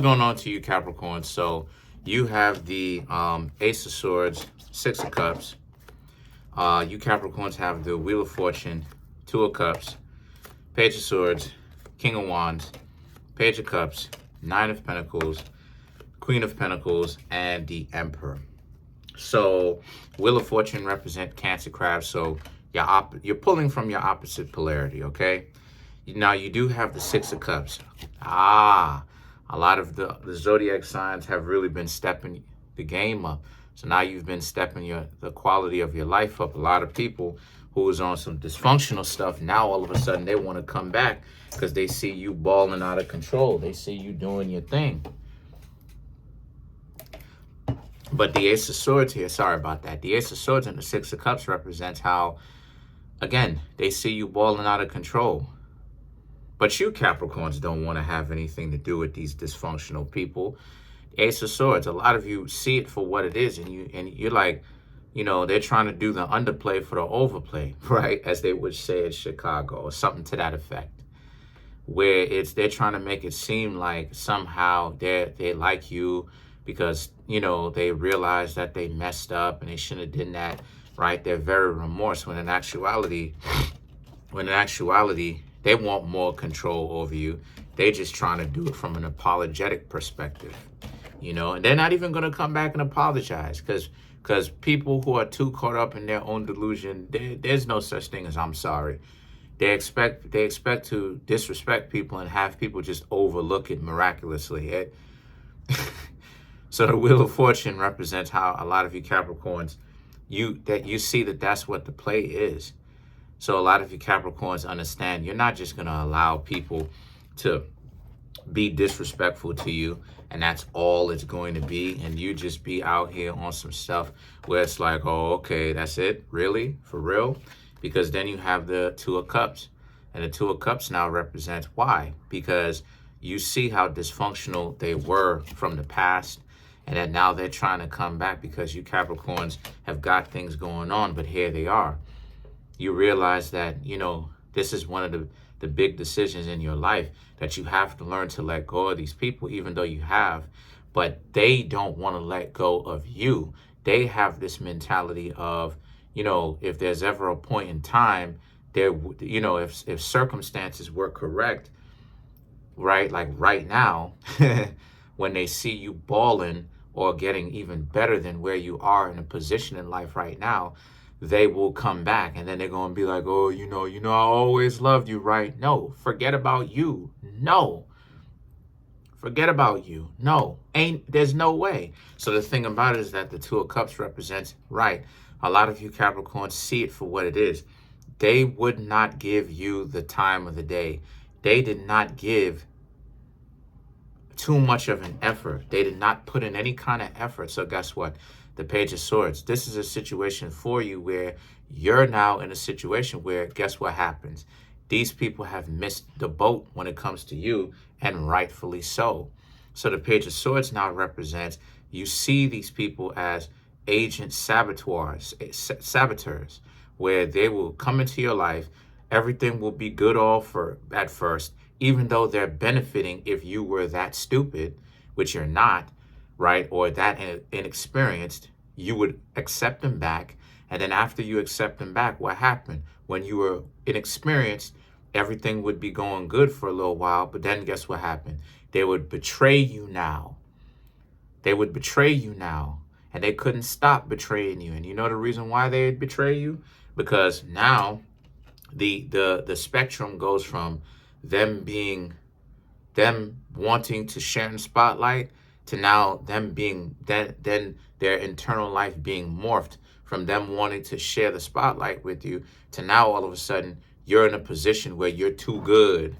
What's going on to you, Capricorn? So you have the Ace of Swords, Six of Cups. You Capricorns have the Wheel of Fortune, Two of Cups, Page of Swords, King of Wands, Page of Cups, Nine of Pentacles, Queen of Pentacles, and the Emperor. So Wheel of Fortune represent Cancer, Crab. So you're pulling from your opposite polarity, okay? Now you do have the Six of Cups. A lot of the zodiac signs have really been stepping the game up. So now you've been stepping the quality of your life up. A lot of people who was on some dysfunctional stuff, now all of a sudden they want to come back because they see you balling out of control. They see you doing your thing. But the Ace of Swords here, sorry about that. The Ace of Swords and the Six of Cups represents how, again, they see you balling out of control. But you Capricorns don't want to have anything to do with these dysfunctional people. Ace of Swords, a lot of you see it for what it is, and you're like, they're trying to do the underplay for the overplay, right? As they would say in Chicago, or something to that effect. Where they're trying to make it seem like somehow they like you because, they realize that they messed up and they shouldn't have done that, right? They're very remorseful when in actuality, they want more control over you. They're just trying to do it from an apologetic perspective, and they're not even going to come back and apologize because people who are too caught up in their own delusion, there's no such thing as I'm sorry. They expect to disrespect people and have people just overlook it miraculously. So the Wheel of Fortune represents how a lot of you Capricorns, you see that's what the play is. So a lot of you Capricorns understand you're not just going to allow people to be disrespectful to you and that's all it's going to be. And you just be out here on some stuff where it's like, oh, okay, that's it? Really? For real? Because then you have the Two of Cups. And the Two of Cups now represents why? Because you see how dysfunctional they were from the past. And that now they're trying to come back because you Capricorns have got things going on. But here they are. You realize that, this is one of the big decisions in your life, that you have to learn to let go of these people, even though you have, but they don't want to let go of you. They have this mentality of, if there's ever a point in time there, if circumstances were correct, right? Like right now, when they see you balling or getting even better than where you are in a position in life right now, they will come back and then they're going to be like, oh, I always loved you, right? No, forget about you. No, forget about you. No, there's no way. So the thing about it is that the Two of Cups represents, right? A lot of you Capricorns see it for what it is. They would not give you the time of the day. They did not give too much of an effort. They did not put in any kind of effort. So guess what? The Page of Swords. This is a situation for you where you're now in a situation where guess what happens? These people have missed the boat when it comes to you, and rightfully so. So the Page of Swords now represents, you see these people as agent saboteurs, where they will come into your life. Everything will be good at first, even though they're benefiting if you were that stupid, which you're not, right? Or that inexperienced, you would accept them back. And then after you accept them back, what happened? When you were inexperienced, everything would be going good for a little while. But then guess what happened? They would betray you now. They would betray you now. And they couldn't stop betraying you. And you know the reason why they'd betray you? Because now the spectrum goes from them wanting to share in the spotlight to now them being, then their internal life being morphed from them wanting to share the spotlight with you to now all of a sudden you're in a position where you're too good.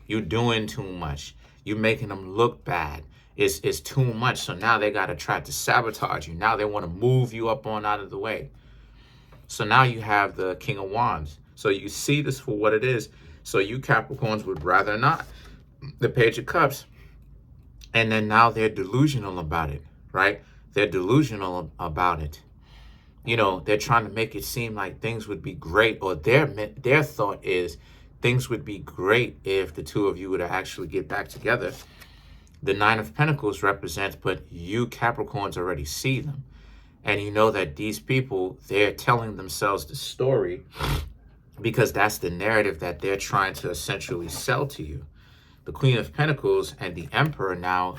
You're doing too much. You're making them look bad. It's too much. So now they got to try to sabotage you. Now they want to move you up on out of the way. So now you have the King of Wands. So you see this for what it is. So you Capricorns would rather not. The Page of Cups. And then now they're delusional about it, right? They're delusional about it. They're trying to make it seem like things would be great, or their thought is things would be great if the two of you were to actually get back together. The Nine of Pentacles represents, but you Capricorns already see them. And you know that these people, they're telling themselves the story because that's the narrative that they're trying to essentially sell to you. The Queen of Pentacles and the Emperor now,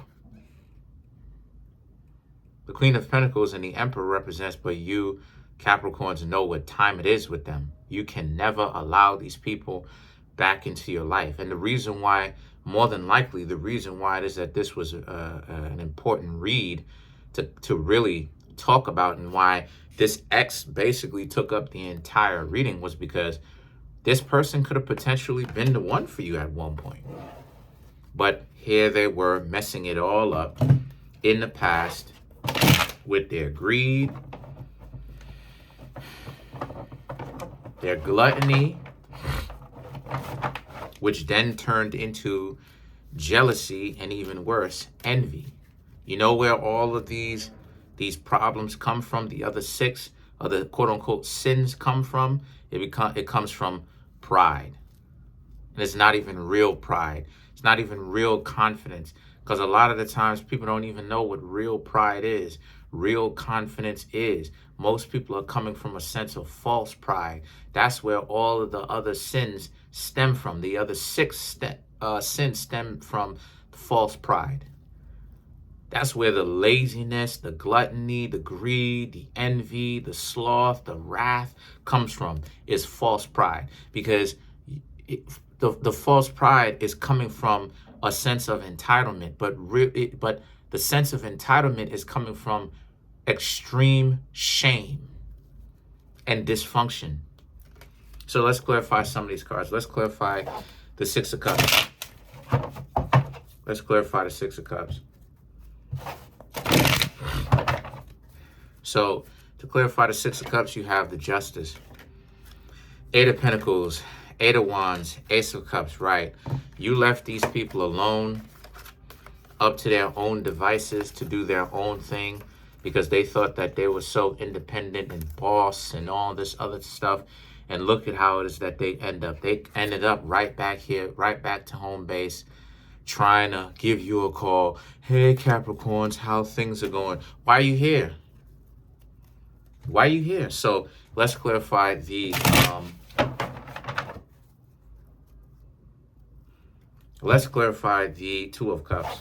the Queen of Pentacles and the Emperor represents, but you Capricorns know what time it is with them. You can never allow these people back into your life. And the reason why, more than likely, the reason why it is that this was an important read to really talk about, and why this X basically took up the entire reading, was because this person could have potentially been the one for you at one point. But here they were messing it all up in the past with their greed, their gluttony, which then turned into jealousy and, even worse, envy. You know where all of these problems come from? The other 6 of the quote-unquote sins come from? It comes from pride. And it's not even real pride. It's not even real confidence. Because a lot of the times people don't even know what real pride is. Real confidence is. Most people are coming from a sense of false pride. That's where all of the other sins stem from. The other 6 sins stem from false pride. That's where the laziness, the gluttony, the greed, the envy, the sloth, the wrath comes from, is false pride. Because the false pride is coming from a sense of entitlement, but the sense of entitlement is coming from extreme shame and dysfunction. So let's clarify some of these cards. Let's clarify the 6 of Cups. Let's clarify the 6 of Cups. So to clarify the 6 of Cups, you have the Justice, 8 of Pentacles, 8 of Wands, Ace of Cups, right? You left these people alone, up to their own devices, to do their own thing, because they thought that they were so independent and boss and all this other stuff. And look at how it is that they end up. They ended up right back here, right back to home base, trying to give you a call. Hey, Capricorns, how things are going? Why are you here? Why are you here? So let's clarify the Two of Cups.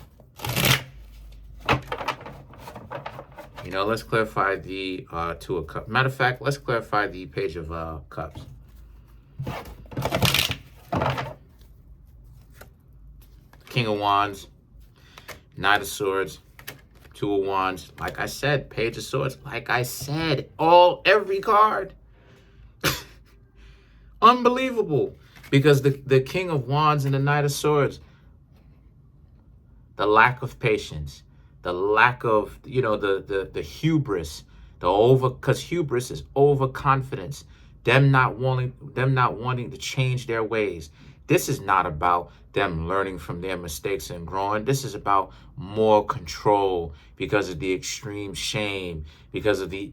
You know, let's clarify the Two of Cups. Matter of fact, let's clarify the Page of Cups. King of Wands, Knight of Swords, Two of Wands. Like I said, Page of Swords. Like I said, every card. Unbelievable. Because the King of Wands and the Knight of Swords, the lack of patience, the lack of, the hubris, because hubris is overconfidence, them not wanting to change their ways. This is not about them learning from their mistakes and growing. This is about more control because of the extreme shame, because of the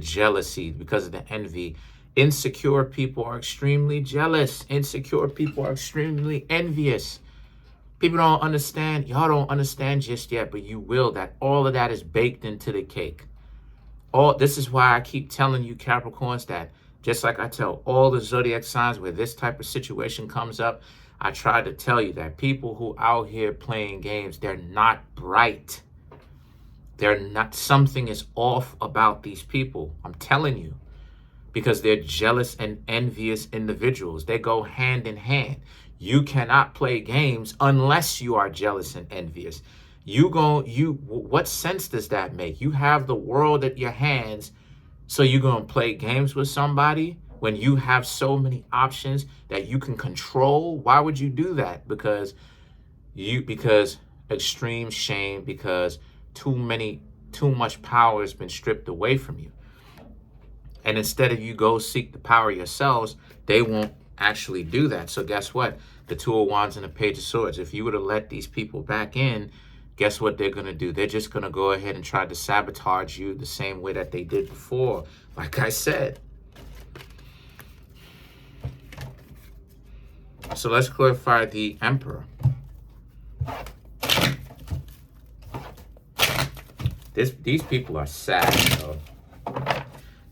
jealousy, because of the envy. Insecure people are extremely jealous. Insecure people are extremely envious. People don't understand. Y'all don't understand just yet, but you will. That all of that is baked into the cake. This is why I keep telling you, Capricorns, that just like I tell all the zodiac signs where this type of situation comes up, I try to tell you that people who out here playing games, they're not bright. They're not. Something is off about these people. I'm telling you. Because they're jealous and envious individuals. They go hand in hand. You cannot play games unless you are jealous and envious. What sense does that make? You have the world at your hands, so you're going to play games with somebody when you have so many options that you can control? Why would you do that? Because extreme shame, because too much power has been stripped away from you. And instead of you go seek the power yourselves, they won't actually do that. So guess what? The Two of Wands and the Page of Swords. If you were to let these people back in, guess what they're going to do? They're just going to go ahead and try to sabotage you the same way that they did before. Like I said. So let's clarify the Emperor. These people are sad, though.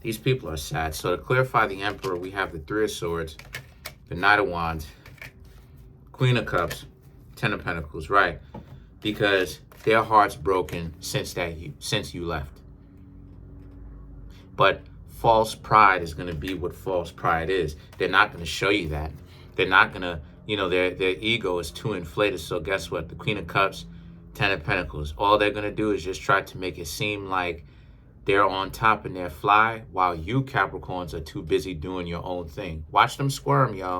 These people are sad. So to clarify the Emperor, we have the Three of Swords, the Knight of Wands, Queen of Cups, Ten of Pentacles, right? Because their heart's broken since you left. But false pride is going to be what false pride is. They're not going to show you that. They're not going to, you know, their ego is too inflated. So guess what? The Queen of Cups, Ten of Pentacles, all they're going to do is just try to make it seem like they're on top and they're fly, while you Capricorns are too busy doing your own thing. Watch them squirm, y'all.